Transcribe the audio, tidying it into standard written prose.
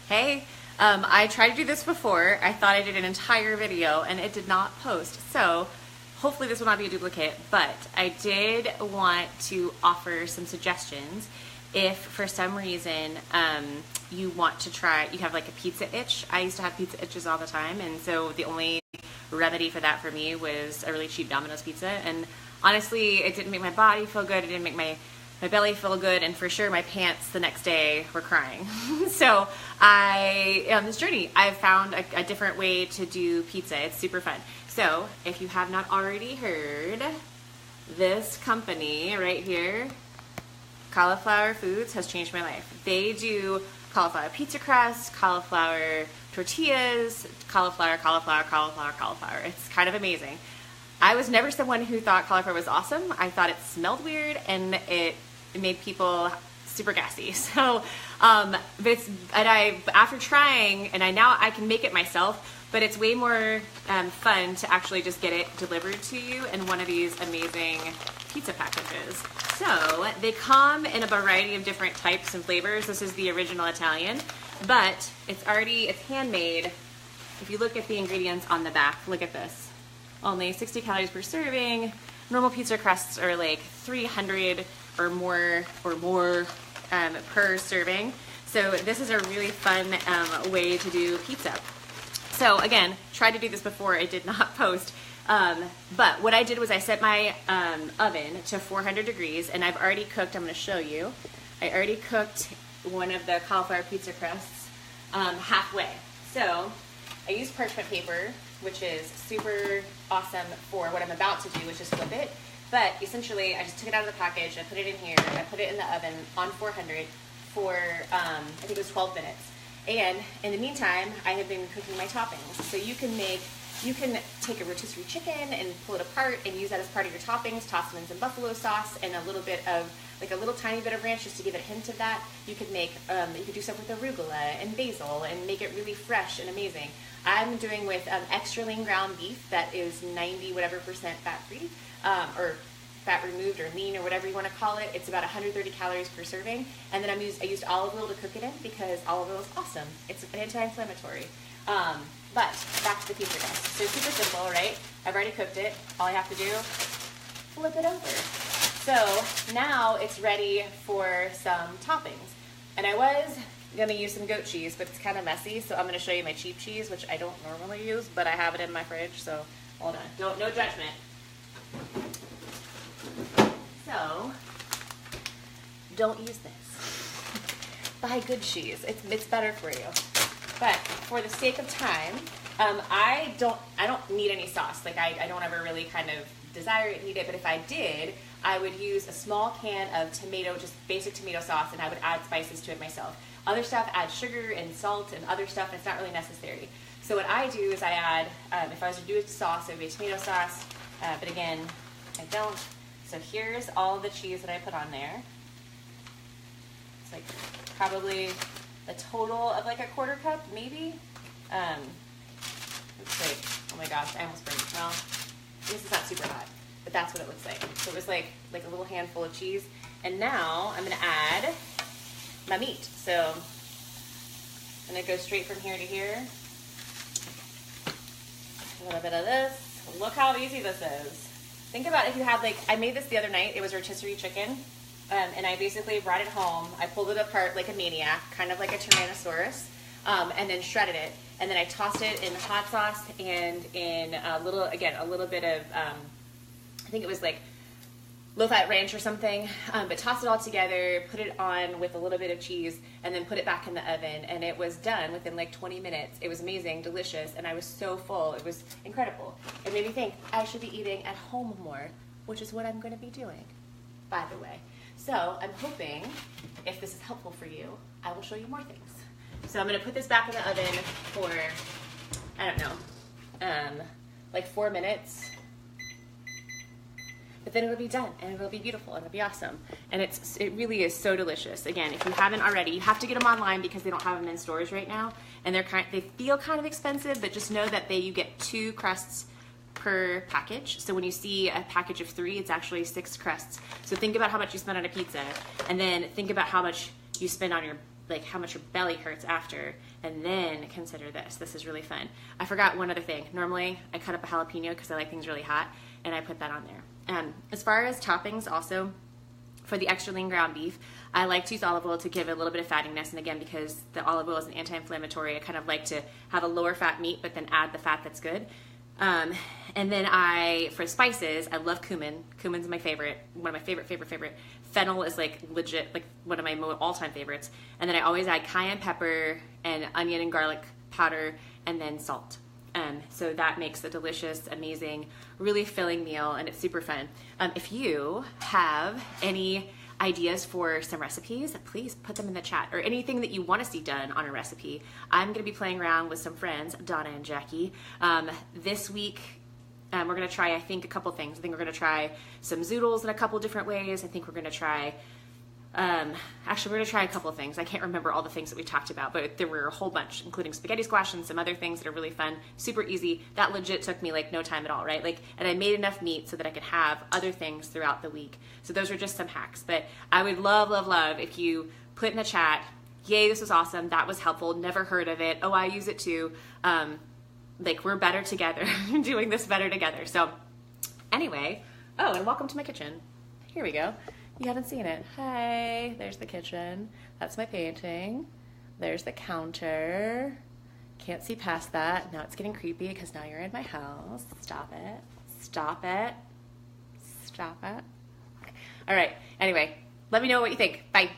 Hey, I tried to do this before. I thought I did an entire video and it did not post. So hopefully this will not be a duplicate, but I did want to offer some suggestions. If for some reason you want to try, you have like a pizza itch. I used to have pizza itches all the time, and so the only remedy for that for me was a really cheap Domino's pizza. And honestly, it didn't make my body feel good. It didn't make my belly feel good, and for sure my pants the next day were crying. So on this journey, I've found a different way to do pizza. It's super fun. So if you have not already heard, this company right here, Cauliflower Foods, has changed my life. They do cauliflower pizza crust, cauliflower tortillas, cauliflower. It's kind of amazing. I was never someone who thought cauliflower was awesome. I thought it smelled weird and it made people super gassy. So, after trying, and now I can make it myself, but it's way more fun to actually just get it delivered to you in one of these amazing pizza packages. So they come in a variety of different types and flavors. This is the original Italian, but it's handmade. If you look at the ingredients on the back, look at this. Only 60 calories per serving. Normal pizza crusts are like 300 or more per serving. So this is a really fun way to do pizza. So again, tried to do this before, it did not post. But what I did was I set my oven to 400 degrees, and I've already cooked, I'm going to show you. I already cooked one of the cauliflower pizza crusts halfway. So I used parchment paper, which is super awesome for what I'm about to do, which is flip it. But essentially, I just took it out of the package, I put it in here, I put it in the oven on 400 for, I think it was 12 minutes. And in the meantime, I have been cooking my toppings. So you can take a rotisserie chicken and pull it apart and use that as part of your toppings, toss them in some buffalo sauce and a little tiny bit of ranch just to give it a hint of that. You could do stuff with arugula and basil and make it really fresh and amazing. I'm doing with extra lean ground beef that is 90 whatever percent fat free, or fat removed or lean or whatever you want to call it. It's about 130 calories per serving. And then I used olive oil to cook it in because olive oil is awesome. It's anti-inflammatory. But back to the pizza crust. So super simple, right? I've already cooked it. All I have to do, flip it over. So now it's ready for some toppings. And I was going to use some goat cheese, but it's kind of messy, so I'm going to show you my cheap cheese, which I don't normally use, but I have it in my fridge, so hold on. No judgment. So, don't use this. Buy good cheese. It's better for you. But for the sake of time, I don't need any sauce. Like I don't ever really kind of desire it, need it, but if I did, I would use a small can of just basic tomato sauce, and I would add spices to it myself. Other stuff, add sugar and salt and other stuff, and it's not really necessary. So what I do is I add, if I was to do a sauce, it would be tomato sauce, but again, I don't. So here's all the cheese that I put on there. It's like probably a total of like a quarter cup, maybe. Looks like, oh my gosh, I almost burned it. Well, this is not super hot, but that's what it looks like. So it was like a little handful of cheese. And now I'm gonna add my meat. So I'm gonna go straight from here to here. A little bit of this. Look how easy this is. Think about if you had I made this the other night. It was rotisserie chicken. And I basically brought it home. I pulled it apart like a maniac, kind of like a Tyrannosaurus, and then shredded it. And then I tossed it in hot sauce and in a little bit of, I think it was like low-fat ranch or something, but tossed it all together, put it on with a little bit of cheese, and then put it back in the oven. And it was done within like 20 minutes. It was amazing, delicious, and I was so full. It was incredible. It made me think I should be eating at home more, which is what I'm going to be doing, by the way. So I'm hoping, if this is helpful for you, I will show you more things. So I'm going to put this back in the oven for, I don't know, like 4 minutes. But then it'll be done, and it'll be beautiful, and it'll be awesome. And it really is so delicious. Again, if you haven't already, you have to get them online because they don't have them in stores right now. And they feel kind of expensive, but just know that you get 2 crusts per package. So when you see a package of 3, it's actually 6 crusts. So think about how much you spend on a pizza, and then think about how much you spend on your like how much your belly hurts after, and then consider this. This is really fun. I forgot one other thing. Normally I cut up a jalapeno because I like things really hot, and I put that on there. As far as toppings, also for the extra lean ground beef, I like to use olive oil to give it a little bit of fattiness, and again, because the olive oil is an anti-inflammatory, I kind of like to have a lower fat meat but then add the fat that's good. And then for spices, I love cumin. Cumin's my favorite, one of my favorite. Fennel is like legit, like one of my all-time favorites. And then I always add cayenne pepper and onion and garlic powder, and then salt. So that makes a delicious, amazing, really filling meal, and it's super fun. If you have any ideas for some recipes, please put them in the chat, or anything that you want to see done on a recipe. I'm going to be playing around with some friends, Donna and Jackie. This week, we're going to try, I think, a couple things. I think we're going to try some zoodles in a couple different ways. I think we're going to try, actually, we're going to try a couple of things. I can't remember all the things that we talked about, but there were a whole bunch, including spaghetti squash and some other things that are really fun, super easy. That legit took me like no time at all, right? Like, and I made enough meat so that I could have other things throughout the week. So those are just some hacks. But I would love if you put in the chat, yay, this was awesome, that was helpful, never heard of it, oh, I use it too. Like, we're better together, doing this better together. So anyway, oh, and welcome to my kitchen. Here we go. You haven't seen it. Hi, there's the kitchen. That's my painting. There's the counter. Can't see past that. Now it's getting creepy because now you're in my house. Stop it. Stop it. Stop it. All right. Anyway, let me know what you think. Bye.